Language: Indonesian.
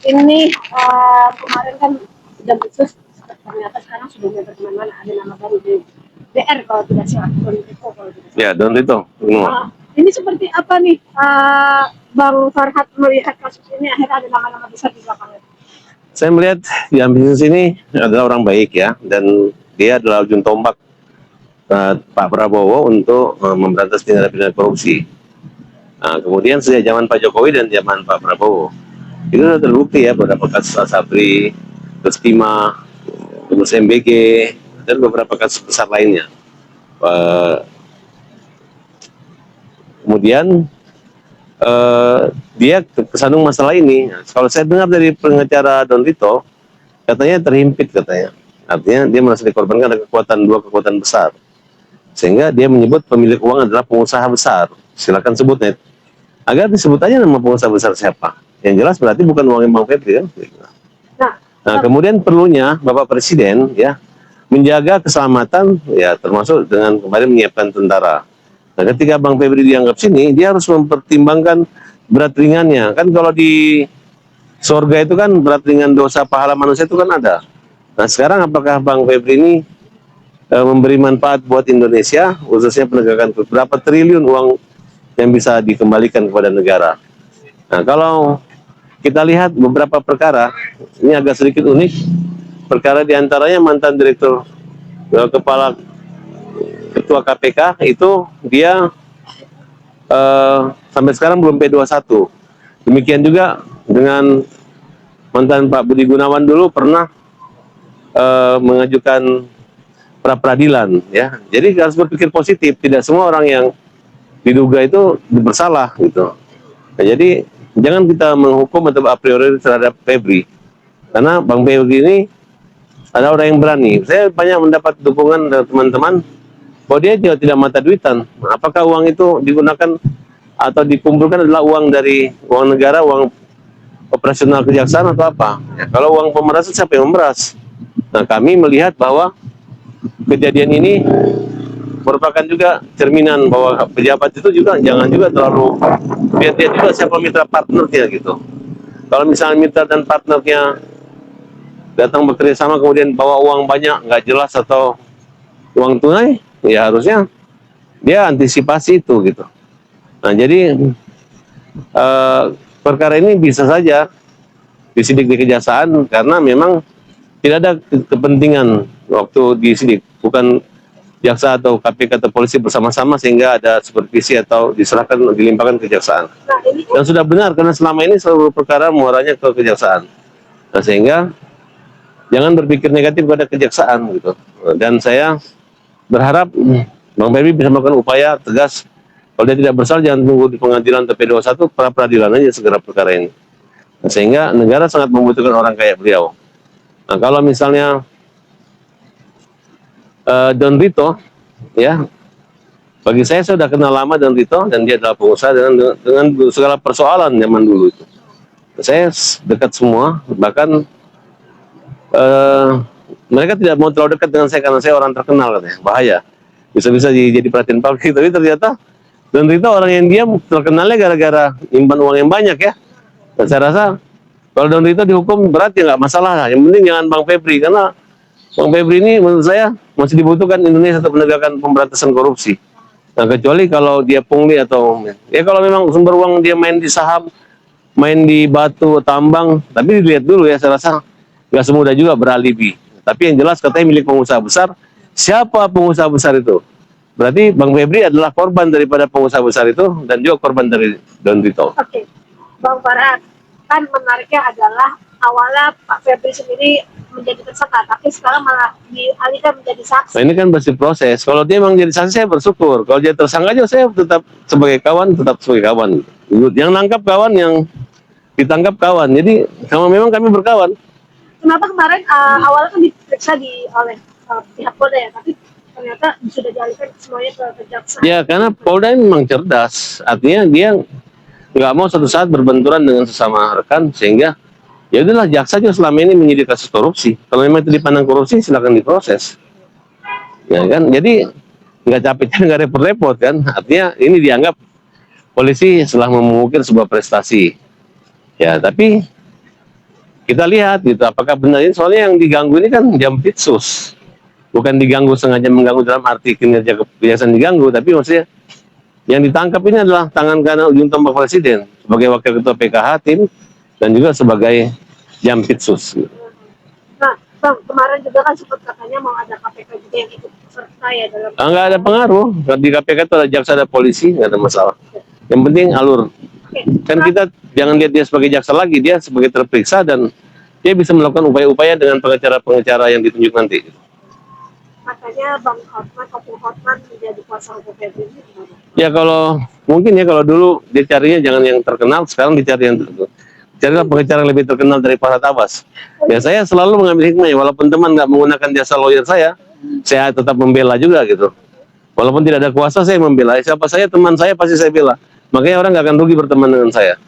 ini kemarin kan sudah khusus, ternyata sekarang sudah mendapat kemana-mana, ada nama baru di DR kalau tidak salah, Don Tito kalau tidak salah. Ya, Don Tito. Ini seperti apa nih Bang Farhat melihat kasus ini, akhirnya ada nama-nama besar di belakangnya? Saya melihat yang bisnis ini adalah orang baik ya, dan dia adalah ujung tombak Pak Prabowo untuk memberantas tindak pidana korupsi. Nah, kemudian sejak zaman Pak Jokowi dan zaman Pak Prabowo itu sudah terbukti ya, beberapa kasus Asabri, terus Timah, terus MBG, dan beberapa kasus besar lainnya. Kemudian dia kesandung masalah ini. Kalau saya dengar dari pengacara Don Tito, katanya terhimpit katanya. Artinya dia merasa dikorbankan ada dua kekuatan besar. Sehingga dia menyebut pemilik uang adalah pengusaha besar. Silakan sebut net. Agar disebut aja nama pengusaha besar siapa. Yang jelas berarti bukan uangnya Bang Febri kan. Nah, kemudian perlunya Bapak Presiden ya menjaga keselamatan ya, termasuk dengan kemarin menyiapkan tentara. Nah, ketika Bang Febri dianggap sini, dia harus mempertimbangkan berat ringannya. Kan kalau di surga itu kan berat ringan dosa pahala manusia itu kan ada. Nah, sekarang apakah Bang Febri ini memberi manfaat buat Indonesia, khususnya penegakan berapa triliun uang yang bisa dikembalikan kepada negara. Nah, kalau kita lihat beberapa perkara, ini agak sedikit unik. Perkara diantaranya mantan direktur kepala Ketua KPK itu dia sampai sekarang belum P21. Demikian juga dengan mantan Pak Budi Gunawan dulu pernah mengajukan pra peradilan ya. Jadi harus berpikir positif, tidak semua orang yang diduga itu bersalah gitu. Nah, jadi jangan kita menghukum atau a priori terhadap Febri, karena Bang Febri ini ada orang yang berani. Saya banyak mendapat dukungan dari teman-teman bahwa dia juga tidak mata duitan. Apakah uang itu digunakan atau dikumpulkan adalah uang dari uang negara, uang operasional kejaksaan atau apa? Ya, kalau uang pemerasan siapa yang memeras? Nah, kami melihat bahwa kejadian ini merupakan juga cerminan bahwa pejabat itu juga jangan juga terlalu lihat-lihat juga siapa mitra partnernya gitu. Kalau misalnya mitra dan partnernya datang bekerja sama kemudian bawa uang banyak nggak jelas atau uang tunai, ya harusnya dia antisipasi itu gitu. Nah, jadi perkara ini bisa saja disidik di kejaksaan karena memang tidak ada kepentingan waktu disidik, bukan jaksa atau KPK atau polisi bersama-sama sehingga ada supervisi atau diserahkan dilimpahkan ke kejaksaan. Dan sudah benar karena selama ini seluruh perkara muaranya ke kejaksaan. Nah, sehingga jangan berpikir negatif pada kejaksaan gitu. Dan saya berharap Bang Febri bisa melakukan upaya tegas. Kalau dia tidak bersalah jangan tunggu di pengadilan TP21, pra peradilan aja segera perkara ini. Nah, sehingga negara sangat membutuhkan orang kayak beliau. Nah, kalau misalnya Don Tito, ya, bagi saya sudah kenal lama Don Tito dan dia adalah pengusaha dengan segala persoalan zaman dulu itu. Saya dekat semua, bahkan mereka tidak mau terlalu dekat dengan saya karena saya orang terkenal katanya, bahaya. Bisa-bisa jadi perhatian publik, tapi ternyata Don Tito orang yang diam terkenalnya gara-gara nyimpan uang yang banyak ya. Dan saya rasa kalau Don Tito dihukum berat ya nggak masalah lah. Yang penting jangan Bang Febri, karena Bang Febri ini menurut saya masih dibutuhkan Indonesia untuk menegakkan pemberantasan korupsi. Nah, kecuali kalau dia pungli atau ya kalau memang sumber uang dia main di saham, main di batu tambang, tapi dilihat dulu ya, saya rasa nggak semudah juga beralibi. Tapi yang jelas katanya milik pengusaha besar. Siapa pengusaha besar itu? Berarti Bang Febri adalah korban daripada pengusaha besar itu dan juga korban dari Don Tito. Oke, Bang Farhat, kan menariknya adalah awalnya Pak Febri sendiri menjadi tersangka, tapi sekarang malah dialihkan menjadi saksi. Nah, ini kan masih proses. Kalau dia memang jadi saksi saya bersyukur. Kalau dia tersangka aja saya tetap sebagai kawan, Yang nangkap kawan, yang ditangkap kawan. Jadi sama memang kami berkawan. Kenapa kemarin awalnya kan diperiksa oleh pihak Polda ya, tapi ternyata sudah dialihkan semuanya ke kejaksaan? Ya, karena Polda memang cerdas. Artinya dia nggak mau suatu saat berbenturan dengan sesama rekan, sehingga ya udahlah jaksa juga selama ini menyidik kasus korupsi. Kalau memang itu dipandang korupsi silakan diproses. Ya kan, jadi nggak capek nggak repot-repot kan. Artinya ini dianggap polisi setelah memungkir sebuah prestasi. Ya, tapi kita lihat gitu apakah benar ini, soalnya yang diganggu ini kan Jampitsus, bukan diganggu sengaja mengganggu dalam arti kinerja kebiasaan diganggu, tapi maksudnya yang ditangkap ini adalah tangan kanan ujung tombak presiden sebagai wakil ketua PKH tim dan juga sebagai Jampitsus. Nah, Bang, kemarin juga kan sempat katanya mau ada KPK juga yang ikut serta ya dalam. Nggak ada pengaruh, di KPK itu ada jaksa, ada polisi, nggak ada masalah. Yang penting alur. Oke. Kan kita jangan lihat dia sebagai jaksa lagi, dia sebagai terperiksa dan dia bisa melakukan upaya-upaya dengan pengacara-pengacara yang ditunjuk nanti. Katanya Bang Hotman, Kopil Hotman menjadi kuasa hukum Febri ini gimana? Ya kalau mungkin ya kalau dulu dia carinya jangan yang terkenal, sekarang dicari yang terkenal. Carilah pengacara yang lebih terkenal dari Farhad Abbas. Ya saya selalu mengambil hikmahnya, walaupun teman nggak menggunakan jasa lawyer saya tetap membela juga gitu. Walaupun tidak ada kuasa saya membela. Siapa saya teman saya pasti saya bela. Makanya orang nggak akan rugi berteman dengan saya.